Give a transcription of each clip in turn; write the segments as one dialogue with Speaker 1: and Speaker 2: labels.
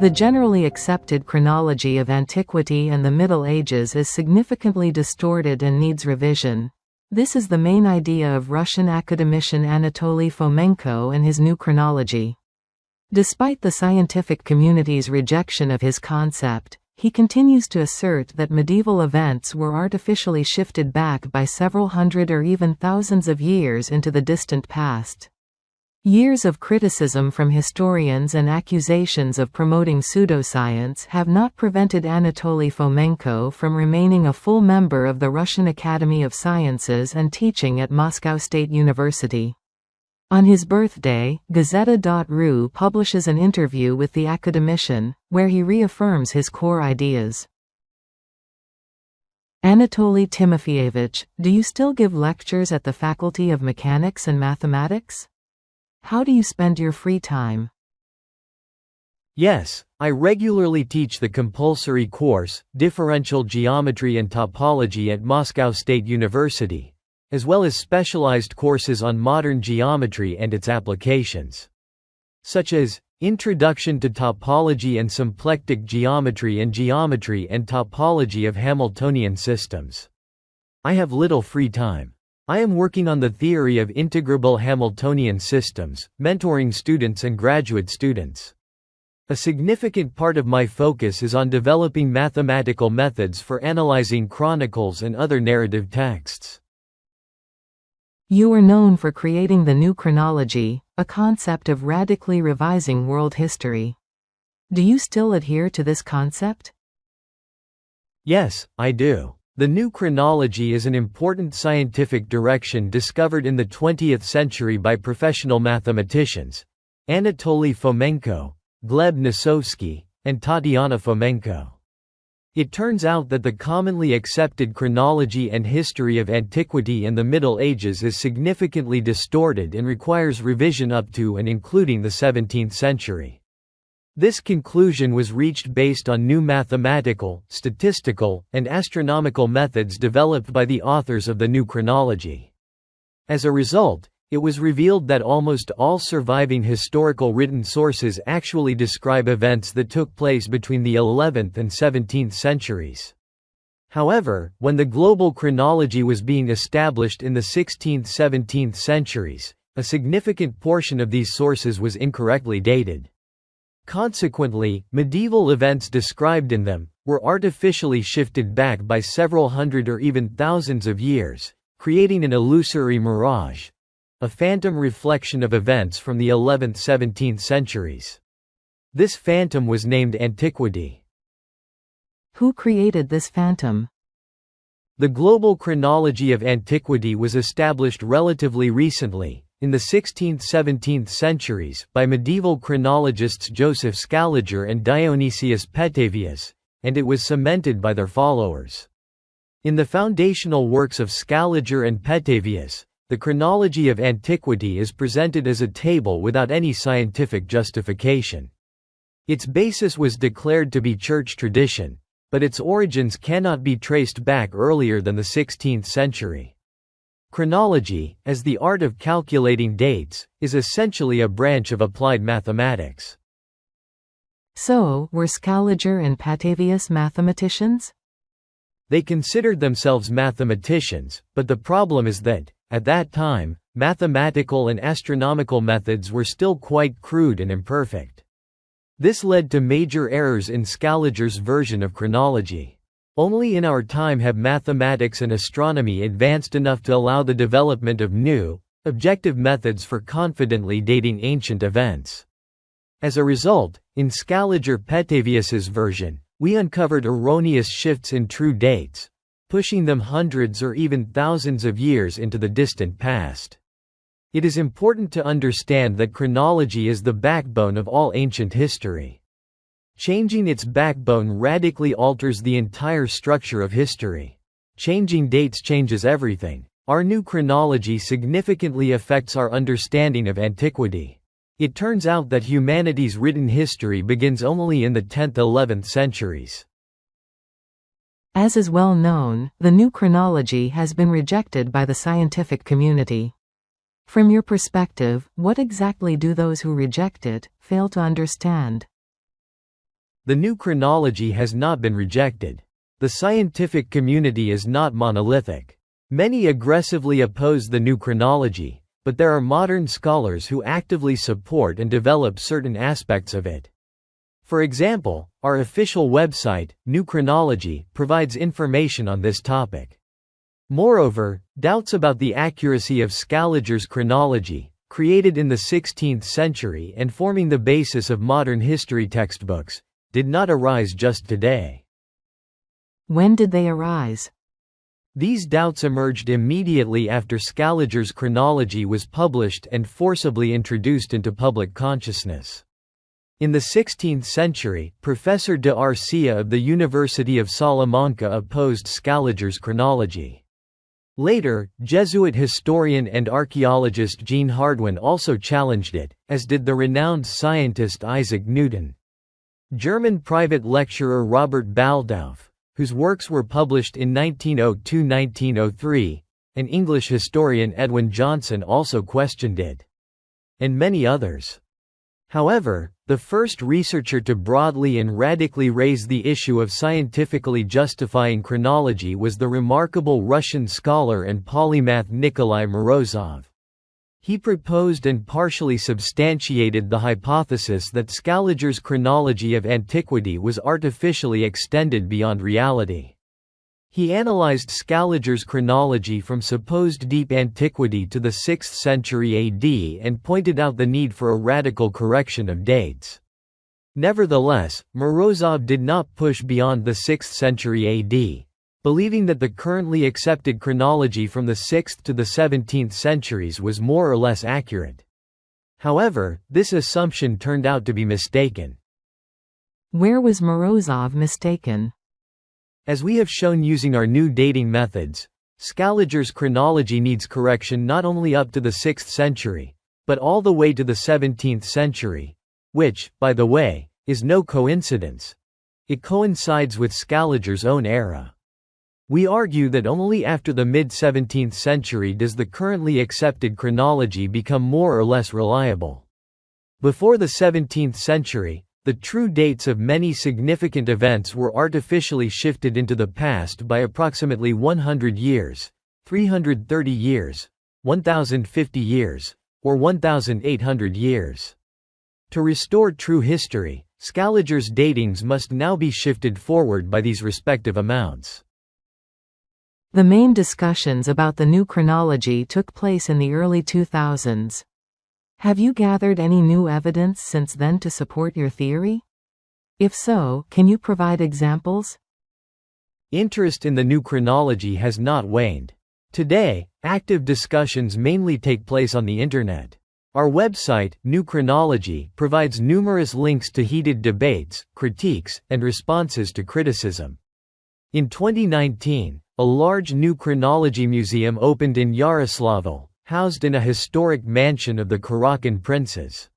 Speaker 1: The generally accepted chronology of antiquity and the Middle Ages is significantly distorted and needs revision. This is the main idea of Russian academician Anatoly Fomenko and his new chronology. Despite the scientific community's rejection of his concept, he continues to assert that medieval events were artificially shifted back by several hundred or even thousands of years into the distant past. Years of criticism from historians and accusations of promoting pseudoscience have not prevented Anatoly Fomenko from remaining a full member of the Russian Academy of Sciences and teaching at Moscow State University. On his birthday, Gazeta.ru publishes an interview with the Academician, where he reaffirms his core ideas. Anatoly Timofeyevich, do you still give lectures at the Faculty of Mechanics and Mathematics? How do you spend your free time?
Speaker 2: Yes, I regularly teach the compulsory course, Differential Geometry and Topology at Moscow State University, as well as specialized courses on modern geometry and its applications, such as Introduction to Topology and Symplectic Geometry and Geometry and Topology of Hamiltonian Systems. I have little free time. I am working on the theory of integrable Hamiltonian systems, mentoring students and graduate students. A significant part of my focus is on developing mathematical methods for analyzing chronicles and other narrative texts.
Speaker 1: You are known for creating the new chronology, a concept of radically revising world history. Do you still adhere to this concept?
Speaker 2: Yes, I do. The new chronology is an important scientific direction discovered in the 20th century by professional mathematicians Anatoly Fomenko, Gleb Nosovsky, and Tatiana Fomenko. It turns out that the commonly accepted chronology and history of antiquity and the Middle Ages is significantly distorted and requires revision up to and including the 17th century. This conclusion was reached based on new mathematical, statistical, and astronomical methods developed by the authors of the new chronology. As a result, it was revealed that almost all surviving historical written sources actually describe events that took place between the 11th and 17th centuries. However, when the global chronology was being established in the 16th–17th centuries, a significant portion of these sources was incorrectly dated. Consequently, medieval events described in them were artificially shifted back by several hundred or even thousands of years, creating an illusory mirage, a phantom reflection of events from the 11th–17th centuries. This phantom was named antiquity.
Speaker 1: Who created this phantom?
Speaker 2: The global chronology of antiquity was established relatively recently, in the 16th–17th centuries, by medieval chronologists Joseph Scaliger and Dionysius Petavius, and it was cemented by their followers. In the foundational works of Scaliger and Petavius, the chronology of antiquity is presented as a table without any scientific justification. Its basis was declared to be church tradition, but its origins cannot be traced back earlier than the 16th century. Chronology, as the art of calculating dates, is essentially a branch of applied mathematics.
Speaker 1: So, were Scaliger and Petavius mathematicians?
Speaker 2: They considered themselves mathematicians, but the problem is that, at that time, mathematical and astronomical methods were still quite crude and imperfect. This led to major errors in Scaliger's version of chronology. Only in our time have mathematics and astronomy advanced enough to allow the development of new, objective methods for confidently dating ancient events. As a result, in Scaliger-Petavius's version, we uncovered erroneous shifts in true dates, pushing them hundreds or even thousands of years into the distant past. It is important to understand that chronology is the backbone of all ancient history. Changing its backbone radically alters the entire structure of history. Changing dates changes everything. Our new chronology significantly affects our understanding of antiquity. It turns out that humanity's written history begins only in the 10th–11th centuries.
Speaker 1: As is well known, the new chronology has been rejected by the scientific community. From your perspective, what exactly do those who reject it fail to understand?
Speaker 2: The new chronology has not been rejected. The scientific community is not monolithic. Many aggressively oppose the new chronology, but there are modern scholars who actively support and develop certain aspects of it. For example, our official website, New Chronology, provides information on this topic. Moreover, doubts about the accuracy of Scaliger's chronology, created in the 16th century and forming the basis of modern history textbooks, did not arise just today.
Speaker 1: When did they arise?
Speaker 2: These doubts emerged immediately after Scaliger's chronology was published and forcibly introduced into public consciousness. In the 16th century, Professor de Arcia of the University of Salamanca opposed Scaliger's chronology. Later, Jesuit historian and archaeologist Jean Hardouin also challenged it, as did the renowned scientist Isaac Newton. German private lecturer Robert Baldauf, whose works were published in 1902–1903, and English historian Edwin Johnson also questioned it. And many others. However, the first researcher to broadly and radically raise the issue of scientifically justifying chronology was the remarkable Russian scholar and polymath Nikolai Morozov. He proposed and partially substantiated the hypothesis that Scaliger's chronology of antiquity was artificially extended beyond reality. He analyzed Scaliger's chronology from supposed deep antiquity to the 6th century AD and pointed out the need for a radical correction of dates. Nevertheless, Morozov did not push beyond the 6th century AD, believing that the currently accepted chronology from the 6th to the 17th centuries was more or less accurate. However, this assumption turned out to be mistaken.
Speaker 1: Where was Morozov mistaken?
Speaker 2: As we have shown using our new dating methods, Scaliger's chronology needs correction not only up to the 6th century, but all the way to the 17th century, which, by the way, is no coincidence. It coincides with Scaliger's own era. We argue that only after the mid-17th century does the currently accepted chronology become more or less reliable. Before the 17th century, the true dates of many significant events were artificially shifted into the past by approximately 100 years, 330 years, 1050 years, or 1800 years. To restore true history, Scaliger's datings must now be shifted forward by these respective amounts.
Speaker 1: The main discussions about the new chronology took place in the early 2000s. Have you gathered any new evidence since then to support your theory? If so, can you provide examples?
Speaker 2: Interest in the new chronology has not waned. Today, active discussions mainly take place on the Internet. Our website, New Chronology, provides numerous links to heated debates, critiques, and responses to criticism. In 2019, a large new chronology museum opened in Yaroslavl, housed in a historic mansion of the Karakan princes.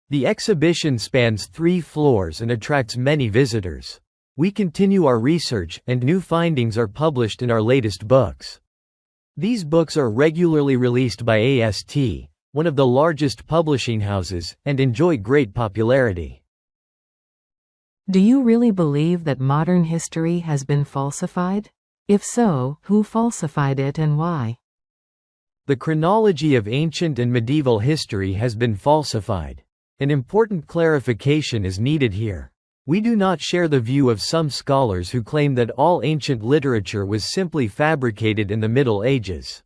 Speaker 2: The exhibition spans 3 floors and attracts many visitors. We continue our research, and new findings are published in our latest books. These books are regularly released by AST, one of the largest publishing houses, and enjoy great popularity.
Speaker 1: Do you really believe that modern history has been falsified? If so, who falsified it and why?
Speaker 2: The chronology of ancient and medieval history has been falsified. An important clarification is needed here. We do not share the view of some scholars who claim that all ancient literature was simply fabricated in the Middle Ages.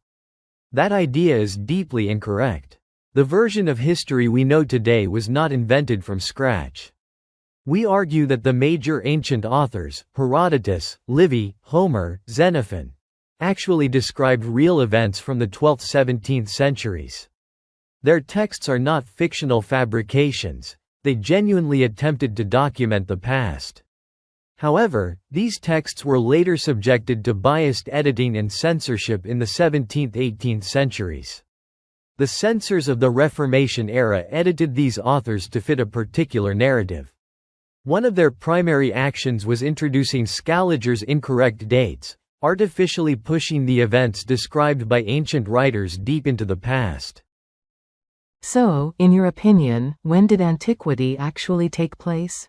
Speaker 2: That idea is deeply incorrect. The version of history we know today was not invented from scratch. We argue that the major ancient authors, Herodotus, Livy, Homer, Xenophon, actually described real events from the 12th–17th centuries. Their texts are not fictional fabrications, they genuinely attempted to document the past. However, these texts were later subjected to biased editing and censorship in the 17th–18th centuries. The censors of the Reformation era edited these authors to fit a particular narrative. One of their primary actions was introducing Scaliger's incorrect dates, artificially pushing the events described by ancient writers deep into the past.
Speaker 1: So, in your opinion, when did antiquity actually take place?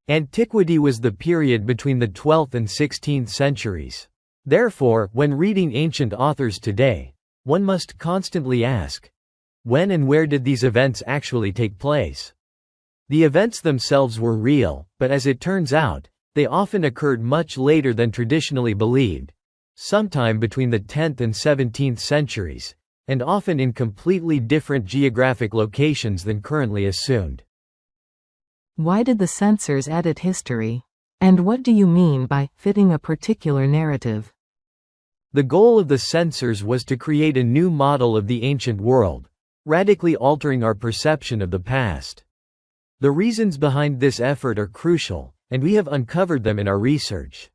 Speaker 2: Antiquity was the period between the 12th and 16th centuries. Therefore, when reading ancient authors today, one must constantly ask, when and where did these events actually take place? The events themselves were real, but as it turns out, they often occurred much later than traditionally believed, sometime between the 10th and 17th centuries, and often in completely different geographic locations than currently assumed.
Speaker 1: Why did the censors edit history? And what do you mean by fitting a particular narrative?
Speaker 2: The goal of the censors was to create a new model of the ancient world, radically altering our perception of the past. The reasons behind this effort are crucial, and we have uncovered them in our research.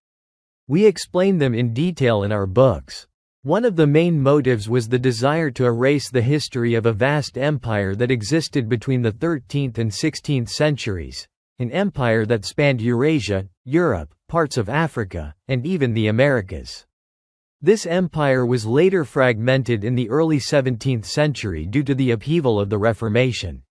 Speaker 2: We explain them in detail in our books. One of the main motives was the desire to erase the history of a vast empire that existed between the 13th and 16th centuries, an empire that spanned Eurasia, Europe, parts of Africa, and even the Americas. This empire was later fragmented in the early 17th century due to the upheaval of the Reformation.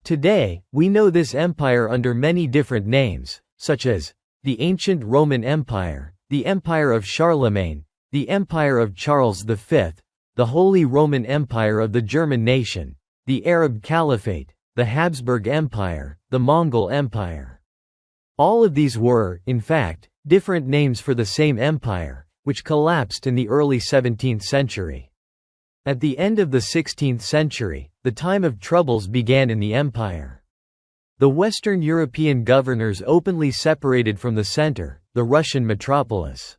Speaker 2: Today, we know this empire under many different names, such as the Ancient Roman Empire, the Empire of Charlemagne, the Empire of Charles V, the Holy Roman Empire of the German nation, the Arab Caliphate, the Habsburg Empire, the Mongol Empire. All of these were, in fact, different names for the same empire, which collapsed in the early 17th century. At the end of the 16th century, the time of troubles began in the empire. The Western European governors openly separated from the center, the Russian metropolis.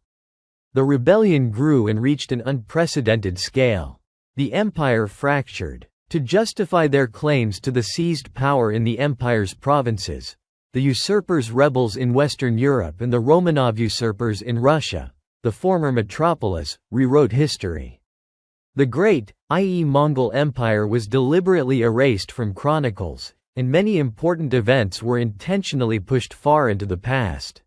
Speaker 2: The rebellion grew and reached an unprecedented scale. The empire fractured. To justify their claims to the seized power in the empire's provinces, the usurpers rebels in Western Europe and the Romanov usurpers in Russia, the former metropolis, rewrote history. The Great, i.e. Mongol Empire, was deliberately erased from chronicles, and many important events were intentionally pushed far into the past.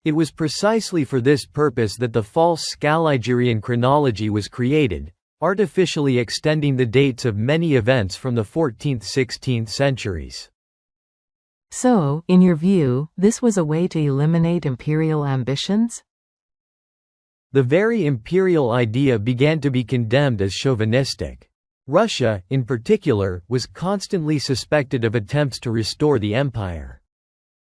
Speaker 2: It was precisely for this purpose that the false Scaligerian chronology was created, artificially extending the dates of many events from the 14th–16th centuries.
Speaker 1: So, in your view, this was a way to eliminate imperial ambitions?
Speaker 2: The very imperial idea began to be condemned as chauvinistic. Russia, in particular, was constantly suspected of attempts to restore the empire.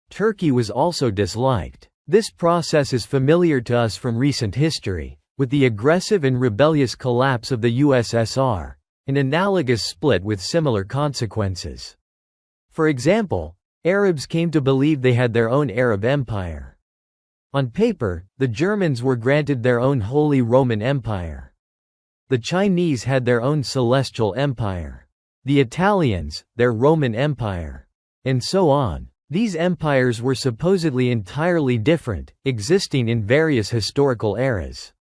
Speaker 2: Turkey was also disliked. This process is familiar to us from recent history, with the aggressive and rebellious collapse of the USSR, an analogous split with similar consequences. For example, Arabs came to believe they had their own Arab empire. On paper, the Germans were granted their own Holy Roman Empire. The Chinese had their own Celestial Empire. The Italians, their Roman Empire. And so on. These empires were supposedly entirely different, existing in various historical eras.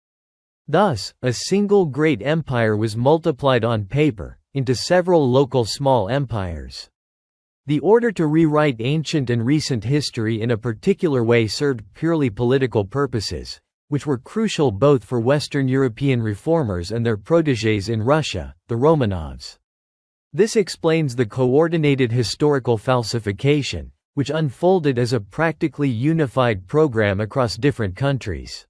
Speaker 2: Thus, a single great empire was multiplied on paper, into several local small empires. The order to rewrite ancient and recent history in a particular way served purely political purposes, which were crucial both for Western European reformers and their protégés in Russia, the Romanovs. This explains the coordinated historical falsification, which unfolded as a practically unified program across different countries.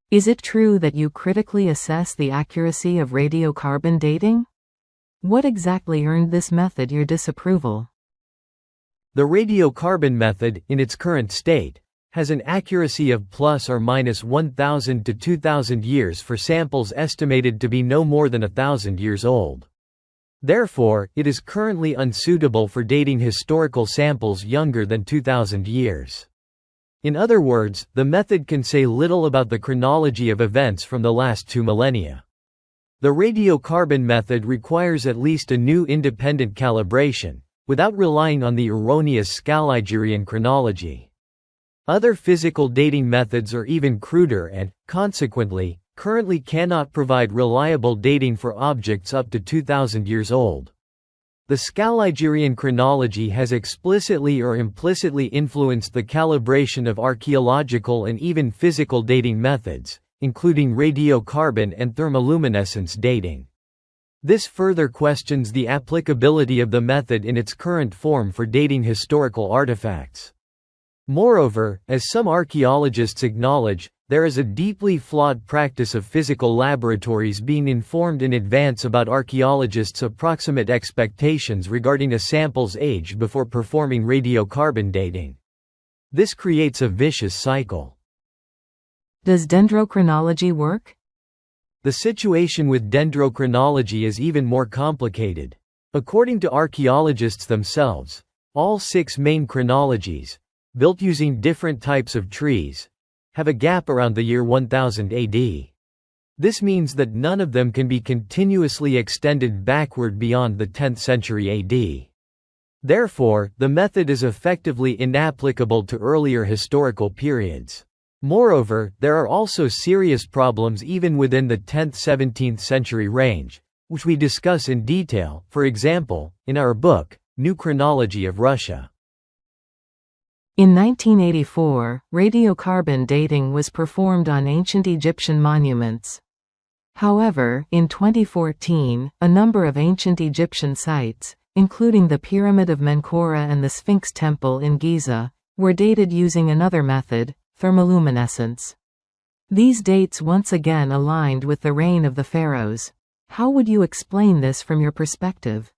Speaker 1: Is it true that you critically assess the accuracy of radiocarbon dating? What exactly earned this method your disapproval?
Speaker 2: The radiocarbon method, in its current state, has an accuracy of plus or minus 1,000 to 2,000 years for samples estimated to be no more than 1,000 years old. Therefore, it is currently unsuitable for dating historical samples younger than 2,000 years. In other words, the method can say little about the chronology of events from the last 2 millennia. The radiocarbon method requires at least a new independent calibration, without relying on the erroneous Scaligerian chronology. Other physical dating methods are even cruder and, consequently, currently cannot provide reliable dating for objects up to 2,000 years old. The Scaligerian chronology has explicitly or implicitly influenced the calibration of archaeological and even physical dating methods, including radiocarbon and thermoluminescence dating. This further questions the applicability of the method in its current form for dating historical artifacts. Moreover, as some archaeologists acknowledge, there is a deeply flawed practice of physical laboratories being informed in advance about archaeologists' approximate expectations regarding a sample's age before performing radiocarbon dating. This creates a vicious cycle.
Speaker 1: Does dendrochronology work?
Speaker 2: The situation with dendrochronology is even more complicated. According to archaeologists themselves, all 6 main chronologies, built using different types of trees, have a gap around the year 1000 AD. This means that none of them can be continuously extended backward beyond the 10th century AD. Therefore, the method is effectively inapplicable to earlier historical periods. Moreover, there are also serious problems even within the 10th–17th century range, which we discuss in detail, for example, in our book, New Chronology of Russia.
Speaker 1: In 1984, radiocarbon dating was performed on ancient Egyptian monuments. However, in 2014, a number of ancient Egyptian sites, including the Pyramid of Menkaure and the Sphinx Temple in Giza, were dated using another method, thermoluminescence. These dates once again aligned with the reign of the pharaohs. How would you explain this from your perspective?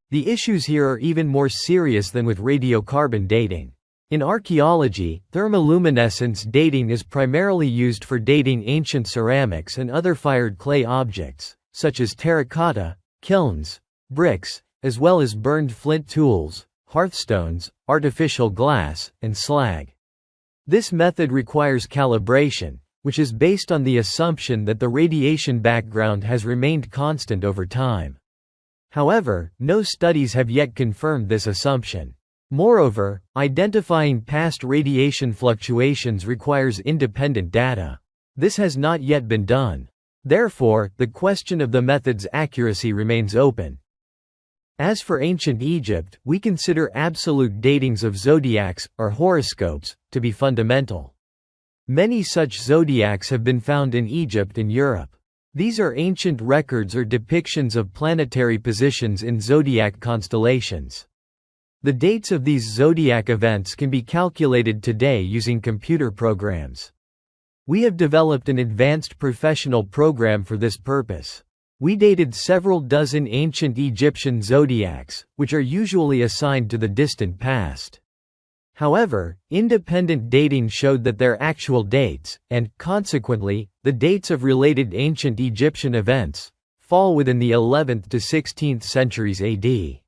Speaker 2: The issues here are even more serious than with radiocarbon dating. In archaeology, thermoluminescence dating is primarily used for dating ancient ceramics and other fired clay objects, such as terracotta, kilns, bricks, as well as burned flint tools, hearthstones, artificial glass, and slag. This method requires calibration, which is based on the assumption that the radiation background has remained constant over time. However, no studies have yet confirmed this assumption. Moreover, identifying past radiation fluctuations requires independent data. This has not yet been done. Therefore, the question of the method's accuracy remains open. As for ancient Egypt, we consider absolute datings of zodiacs, or horoscopes, to be fundamental. Many such zodiacs have been found in Egypt and Europe. These are ancient records or depictions of planetary positions in zodiac constellations. The dates of these zodiac events can be calculated today using computer programs. We have developed an advanced professional program for this purpose. We dated several dozen ancient Egyptian zodiacs, which are usually assigned to the distant past. However, independent dating showed that their actual dates, and, consequently, the dates of related ancient Egyptian events, fall within the 11th to 16th centuries AD.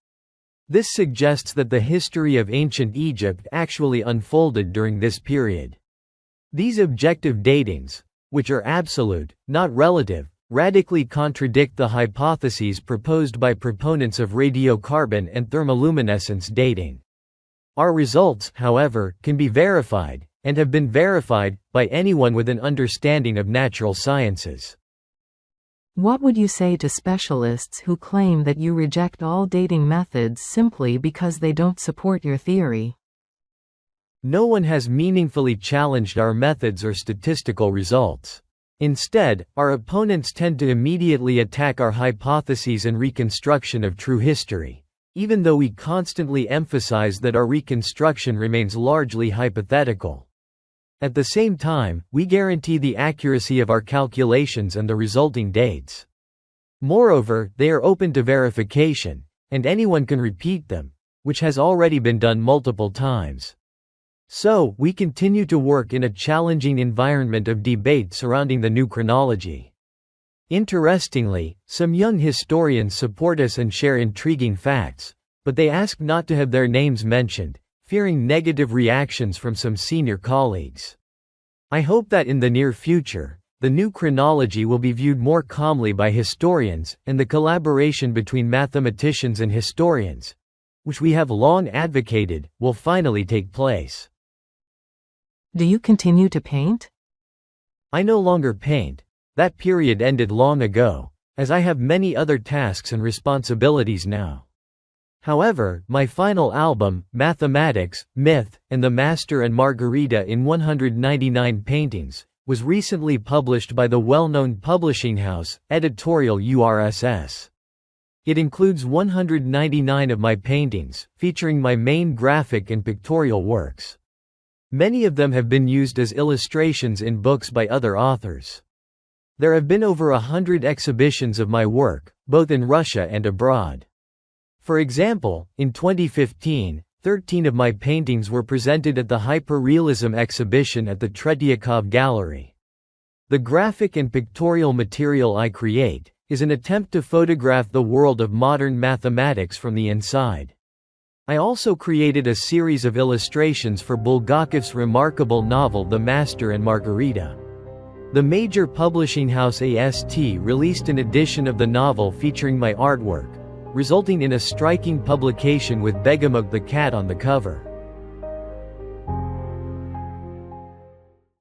Speaker 2: This suggests that the history of ancient Egypt actually unfolded during this period. These objective datings, which are absolute, not relative, radically contradict the hypotheses proposed by proponents of radiocarbon and thermoluminescence dating. Our results, however, can be verified, and have been verified, by anyone with an understanding of natural sciences.
Speaker 1: What would you say to specialists who claim that you reject all dating methods simply because they don't support your theory?
Speaker 2: No one has meaningfully challenged our methods or statistical results. Instead, our opponents tend to immediately attack our hypotheses and reconstruction of true history, even though we constantly emphasize that our reconstruction remains largely hypothetical. At the same time, we guarantee the accuracy of our calculations and the resulting dates. Moreover, they are open to verification, and anyone can repeat them, which has already been done multiple times. So, we continue to work in a challenging environment of debate surrounding the new chronology. Interestingly, some young historians support us and share intriguing facts, but they ask not to have their names mentioned, fearing negative reactions from some senior colleagues. I hope that in the near future, the new chronology will be viewed more calmly by historians, and the collaboration between mathematicians and historians, which we have long advocated, will finally take place.
Speaker 1: Do you continue to paint?
Speaker 2: I no longer paint. That period ended long ago, as I have many other tasks and responsibilities now. However, my final album, Mathematics, Myth, and the Master and Margarita in 199 Paintings, was recently published by the well-known publishing house, Editorial URSS. It includes 199 of my paintings, featuring my main graphic and pictorial works. Many of them have been used as illustrations in books by other authors. There have been over 100 exhibitions of my work, both in Russia and abroad. For example, in 2015, 13 of my paintings were presented at the Hyperrealism exhibition at the Tretiakov Gallery. The graphic and pictorial material I create is an attempt to photograph the world of modern mathematics from the inside. I also created a series of illustrations for Bulgakov's remarkable novel The Master and Margarita. The major publishing house AST released an edition of the novel featuring my artwork, resulting in a striking publication with Begamot the cat on the cover.